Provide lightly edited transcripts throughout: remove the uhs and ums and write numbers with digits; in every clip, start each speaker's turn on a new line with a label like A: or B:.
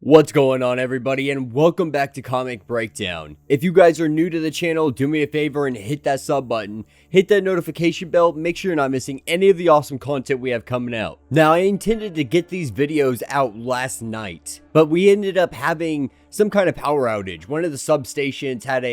A: What's going on, everybody, and welcome back to Comic Breakdown. If you guys are new to the channel, do me a favor and hit that sub button, hit that notification bell, make sure you're not missing any of the awesome content we have coming out. Now, I intended to get these videos out last night, but we ended up having some kind of power outage. One of the substations had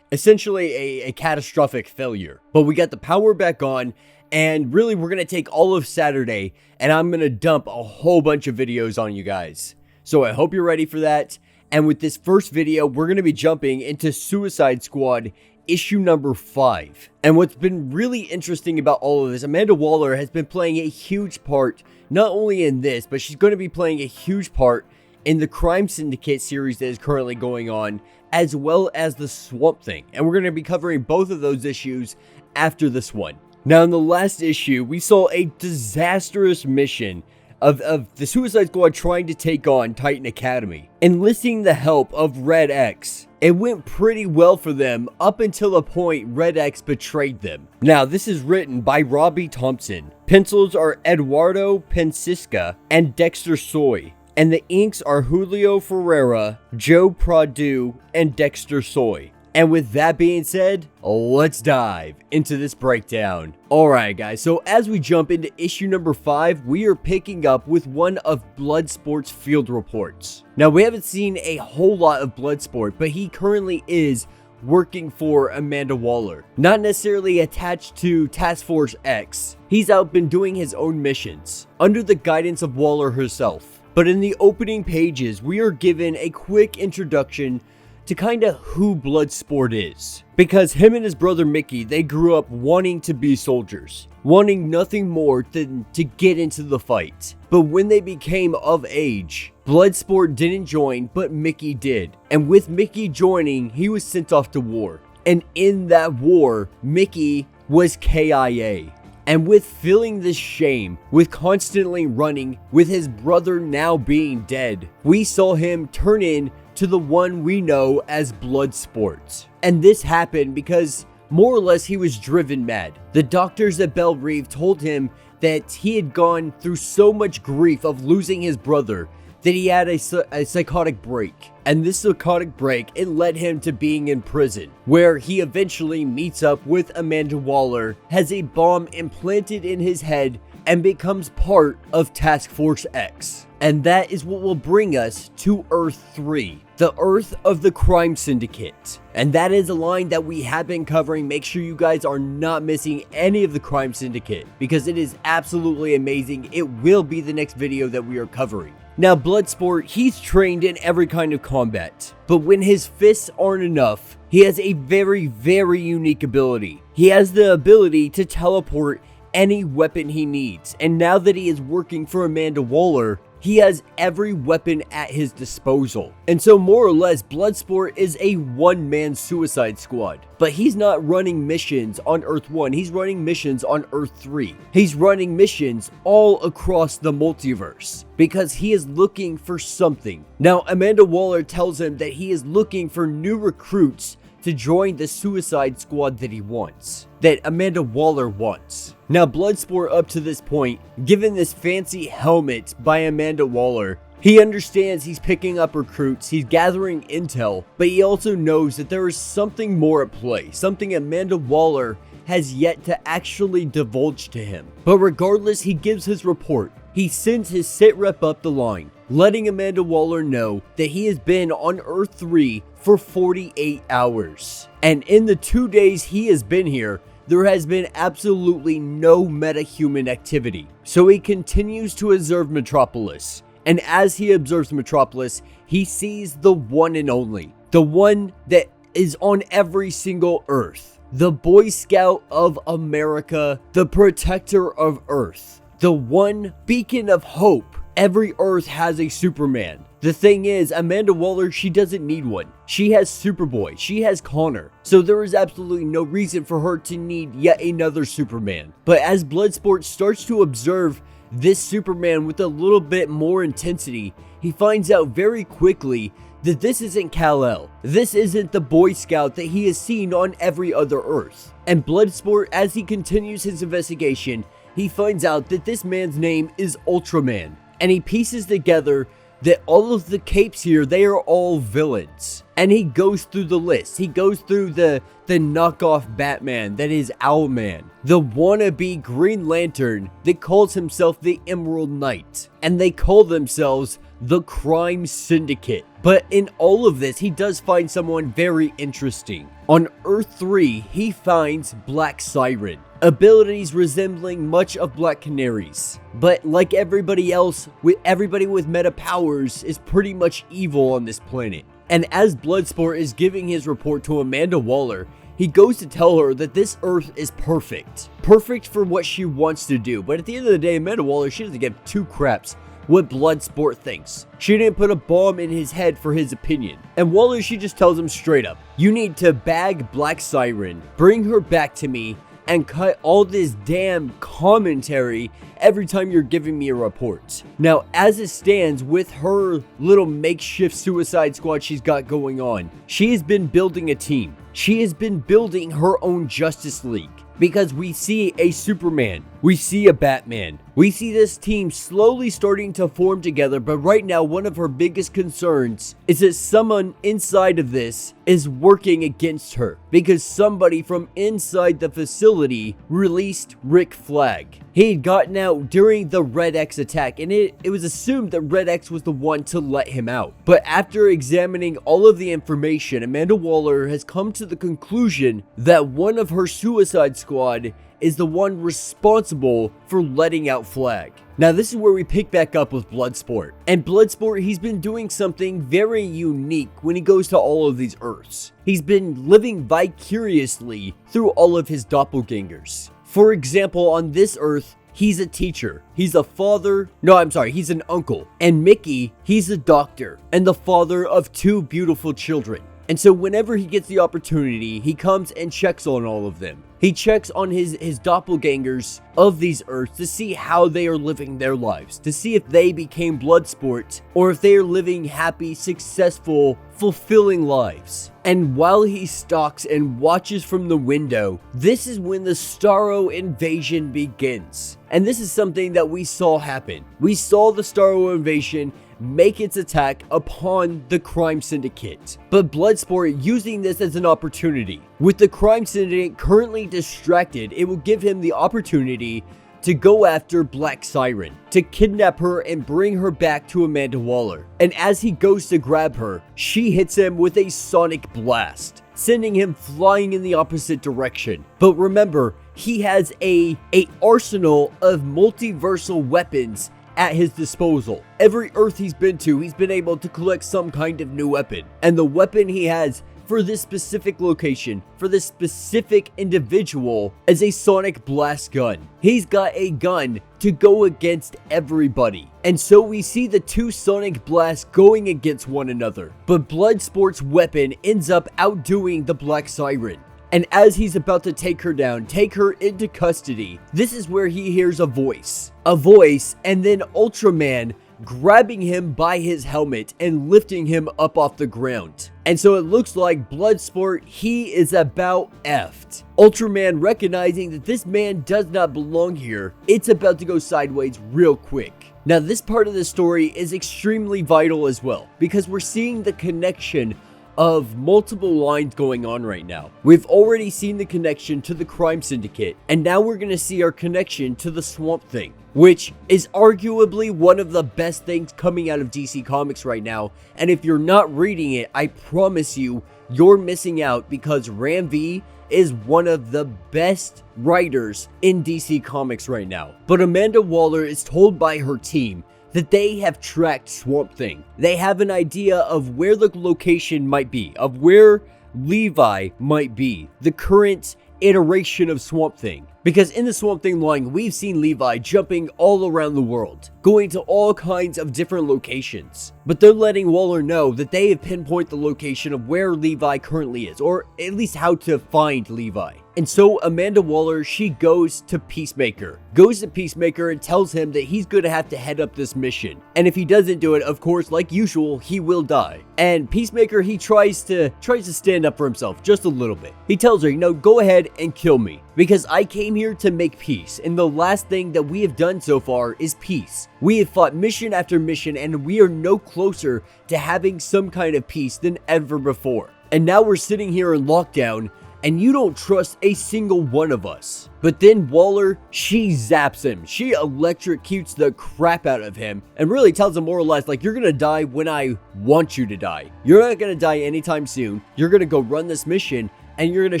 A: essentially a catastrophic failure, but we got the power back on. And really, we're going to take all of Saturday, and I'm going to dump a whole bunch of videos on you guys. So I hope you're ready for that. And with this first video, we're going to be jumping into Suicide Squad issue number 5. And what's been really interesting about all of this, Amanda Waller has been playing a huge part, not only in this, but she's going to be playing a huge part in the Crime Syndicate series that is currently going on, as well as the Swamp Thing. And we're going to be covering both of those issues after this one. Now, in the last issue, we saw a disastrous mission of the Suicide Squad trying to take on Titan Academy, enlisting the help of Red X. It went pretty well for them up until the point Red X betrayed them. Now, this is written by Robbie Thompson. Pencils are Eduardo Pencisca and Dexter Soy. And the inks are Julio Ferreira, Joe Pradu, and Dexter Soy. And with that being said, let's dive into this breakdown. Alright guys, so as we jump into issue number 5, we are picking up with one of Bloodsport's field reports. Now, we haven't seen a whole lot of Bloodsport, but he currently is working for Amanda Waller. Not necessarily attached to Task Force X. He's out been doing his own missions, under the guidance of Waller herself. But in the opening pages, we are given a quick introduction to kind of who Bloodsport is. Because him and his brother Mickey, they grew up wanting to be soldiers, wanting nothing more than to get into the fight. But when they became of age, Bloodsport didn't join, but Mickey did. And with Mickey joining, he was sent off to war. And in that war, Mickey was KIA. And with feeling this shame, with constantly running, with his brother now being dead, we saw him turn in to the one we know as Bloodsport. And this happened because more or less he was driven mad. The doctors at Belle Reve told him that he had gone through so much grief of losing his brother that he had a psychotic break. And this psychotic break, it led him to being in prison, where he eventually meets up with Amanda Waller, has a bomb implanted in his head, and becomes part of Task Force X. And that is what will bring us to Earth 3, the Earth of the Crime Syndicate. And that is a line that we have been covering. Make sure you guys are not missing any of the Crime Syndicate, because it is absolutely amazing. It will be the next video that we are covering. Now, Bloodsport, he's trained in every kind of combat, but when his fists aren't enough, he has a very, very unique ability. He has the ability to teleport any weapon he needs, and now that he is working for Amanda Waller, he has every weapon at his disposal. And so more or less, Bloodsport is a one-man Suicide Squad. But he's not running missions on Earth 1, he's running missions on Earth 3. He's running missions all across the multiverse, because he is looking for something. Now, Amanda Waller tells him that he is looking for new recruits to join the Suicide Squad that he wants, that Amanda Waller wants. Now, Bloodsport up to this point, given this fancy helmet by Amanda Waller, he understands he's picking up recruits, he's gathering intel, but he also knows that there is something more at play, something Amanda Waller has yet to actually divulge to him. But regardless, he gives his report. He sends his sit rep up the line, letting Amanda Waller know that he has been on Earth 3 for 48 hours. And in the 2 days he has been here, there has been absolutely no metahuman activity. So he continues to observe Metropolis. And as he observes Metropolis, he sees the one and only, the one that is on every single Earth, the Boy Scout of America, the protector of Earth, the one beacon of hope. Every Earth has a Superman. The thing is, Amanda Waller, she doesn't need one. She has Superboy, she has Connor, so there is absolutely no reason for her to need yet another Superman. But as Bloodsport starts to observe this Superman with a little bit more intensity, he finds out very quickly that this isn't Kal-El. This isn't the Boy Scout that he has seen on every other Earth. And Bloodsport, as he continues his investigation, he finds out that this man's name is Ultraman. And he pieces together that all of the capes here, they are all villains. And he goes through the list. He goes through the knockoff Batman that is Owlman, the wannabe Green Lantern that calls himself the Emerald Knight, and they call themselves the Crime Syndicate. But in all of this, he does find someone very interesting. On Earth 3, he finds Black Siren, abilities resembling much of Black Canary's. But like everybody else, everybody with meta powers is pretty much evil on this planet. And as Bloodsport is giving his report to Amanda Waller, he goes to tell her that this Earth is perfect. Perfect for what she wants to do. But at the end of the day, Amanda Waller, she doesn't give two craps what Bloodsport thinks. She didn't put a bomb in his head for his opinion. And Waller, she just tells him straight up, you need to bag Black Siren, bring her back to me, and cut all this damn commentary every time you're giving me a report. Now, as it stands with her little makeshift suicide squad she's got going on, she has been building a team. She has been building her own Justice League. Because we see a Superman, we see a Batman, we see this team slowly starting to form together, but right now one of her biggest concerns is that someone inside of this is working against her, because somebody from inside the facility released Rick Flag. He had gotten out during the Red X attack, and it was assumed that Red X was the one to let him out. But after examining all of the information, Amanda Waller has come to the conclusion that one of her Suicide Squad is the one responsible for letting out Flag. Now this is where we pick back up with Bloodsport. And Bloodsport, he's been doing something very unique when he goes to all of these Earths. He's been living vicariously through all of his doppelgangers. For example, on this Earth, he's a teacher, he's a father, he's an uncle. And Mickey, he's a doctor and the father of two beautiful children. And so whenever he gets the opportunity, he comes and checks on all of them. He checks on his doppelgangers of these Earths to see how they are living their lives, to see if they became Bloodsport or if they are living happy, successful, fulfilling lives. And while he stalks and watches from the window, this is when the Starro invasion begins. And this is something that we saw happen. We saw the Starro invasion make its attack upon the Crime Syndicate. But Bloodsport using this as an opportunity. With the Crime Syndicate currently distracted, it will give him the opportunity to go after Black Siren, to kidnap her and bring her back to Amanda Waller. And as he goes to grab her, she hits him with a sonic blast, sending him flying in the opposite direction. But remember, he has a arsenal of multiversal weapons at his disposal. Every Earth he's been to, he's been able to collect some kind of new weapon. And the weapon he has for this specific location, for this specific individual, is a sonic blast gun. He's got a gun to go against everybody. And so we see the two sonic blasts going against one another. But Bloodsport's weapon ends up outdoing the Black Siren. And as he's about to take her down, take her into custody, this is where he hears a voice, and then Ultraman grabbing him by his helmet and lifting him up off the ground. And so it looks like Bloodsport, he is about effed. Ultraman recognizing that this man does not belong here, it's about to go sideways real quick. Now this part of the story is extremely vital as well, because we're seeing the connection of multiple lines going on right now. We've already seen the connection to the Crime Syndicate, and now we're gonna see our connection to the Swamp Thing, which is arguably one of the best things coming out of DC Comics right now. And if you're not reading it, I promise you, you're missing out, because Ram V is one of the best writers in DC Comics right now. But Amanda Waller is told by her team that they have tracked Swamp Thing. They have an idea of where the location might be, of where Levi might be, the current iteration of Swamp Thing. Because in the Swamp Thing line, we've seen Levi jumping all around the world, going to all kinds of different locations. But they're letting Waller know that they have pinpointed the location of where Levi currently is, or at least how to find Levi. And so Amanda Waller, she goes to Peacemaker and tells him that he's going to have to head up this mission. And if he doesn't do it, of course, like usual, he will die. And Peacemaker, he tries to stand up for himself just a little bit. He tells her, go ahead and kill me, because I came here to make peace. And the last thing that we have done so far is peace. We have fought mission after mission, and we are no closer to having some kind of peace than ever before. And now we're sitting here in lockdown, and you don't trust a single one of us. But then Waller, she zaps him. She electrocutes the crap out of him and really tells him more or less, like, you're gonna die when I want you to die. You're not gonna die anytime soon. You're gonna go run this mission, and you're gonna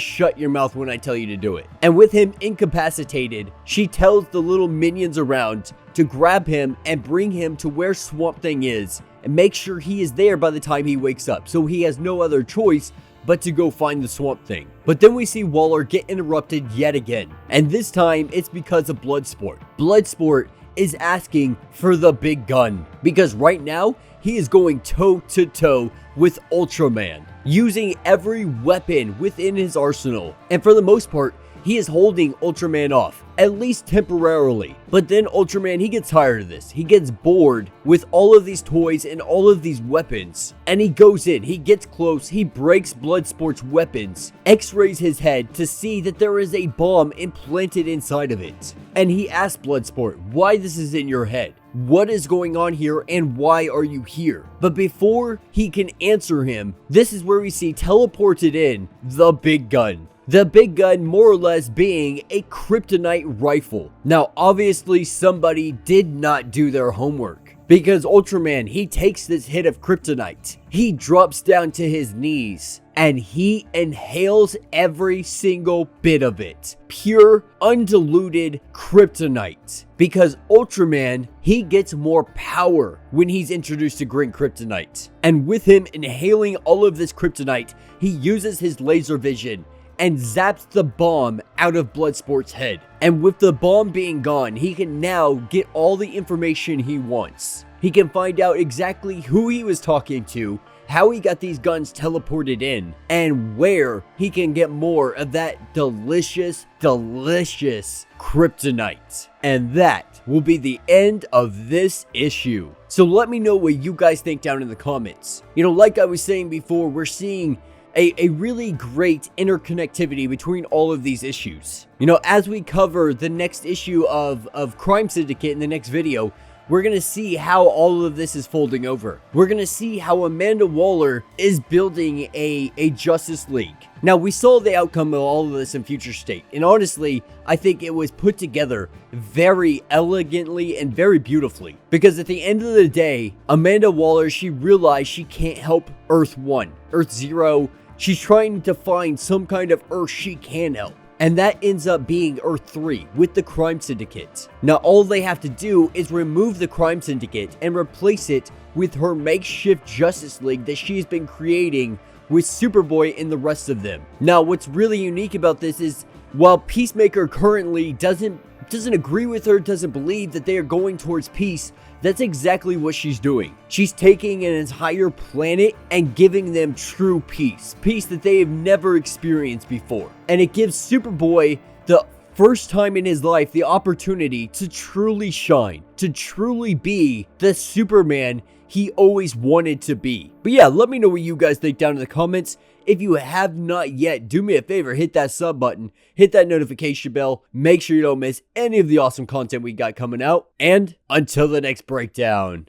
A: shut your mouth when I tell you to do it. And with him incapacitated, she tells the little minions around to grab him and bring him to where Swamp Thing is and make sure he is there by the time he wakes up, so he has no other choice but to go find the Swamp Thing. But then we see Waller get interrupted yet again, and this time it's because of Bloodsport. Bloodsport is asking for the big gun, because right now he is going toe to toe with Ultraman, using every weapon within his arsenal, and for the most part he is holding Ultraman off, at least temporarily. But then Ultraman, he gets tired of this. He gets bored with all of these toys and all of these weapons. And he goes in, he gets close, he breaks Bloodsport's weapons, x-rays his head to see that there is a bomb implanted inside of it. And he asks Bloodsport why this is in your head. What is going on here and why are you here? But before he can answer him, this is where we see teleported in the big gun. The big gun more or less being a kryptonite rifle. Now, obviously, somebody did not do their homework, because Ultraman, he takes this hit of kryptonite. He drops down to his knees and he inhales every single bit of it. Pure, undiluted kryptonite. Because Ultraman, he gets more power when he's introduced to green kryptonite. And with him inhaling all of this kryptonite, he uses his laser vision and zaps the bomb out of Bloodsport's head. And with the bomb being gone, he can now get all the information he wants. He can find out exactly who he was talking to, how he got these guns teleported in, and where he can get more of that delicious, delicious kryptonite. And that will be the end of this issue. So let me know what you guys think down in the comments. Like I was saying before, we're seeing a really great interconnectivity between all of these issues. As we cover the next issue of Crime Syndicate in the next video, we're going to see how all of this is folding over. We're going to see how Amanda Waller is building a Justice League. Now, we saw the outcome of all of this in Future State, and honestly, I think it was put together very elegantly and very beautifully. Because at the end of the day, Amanda Waller, she realized she can't help Earth 1, Earth 0. She's trying to find some kind of Earth she can help. And that ends up being Earth 3 with the Crime Syndicate. Now all they have to do is remove the Crime Syndicate and replace it with her makeshift Justice League that she's been creating with Superboy and the rest of them. Now what's really unique about this is, while Peacemaker currently doesn't agree with her, doesn't believe that they are going towards peace, that's exactly what she's doing. She's taking an entire planet and giving them true peace. Peace that they have never experienced before. And it gives Superboy the first time in his life the opportunity to truly shine, to truly be the Superman he always wanted to be. But yeah, let me know what you guys think down in the comments. If you have not yet, do me a favor, hit that sub button, hit that notification bell, make sure you don't miss any of the awesome content we got coming out, and until the next breakdown.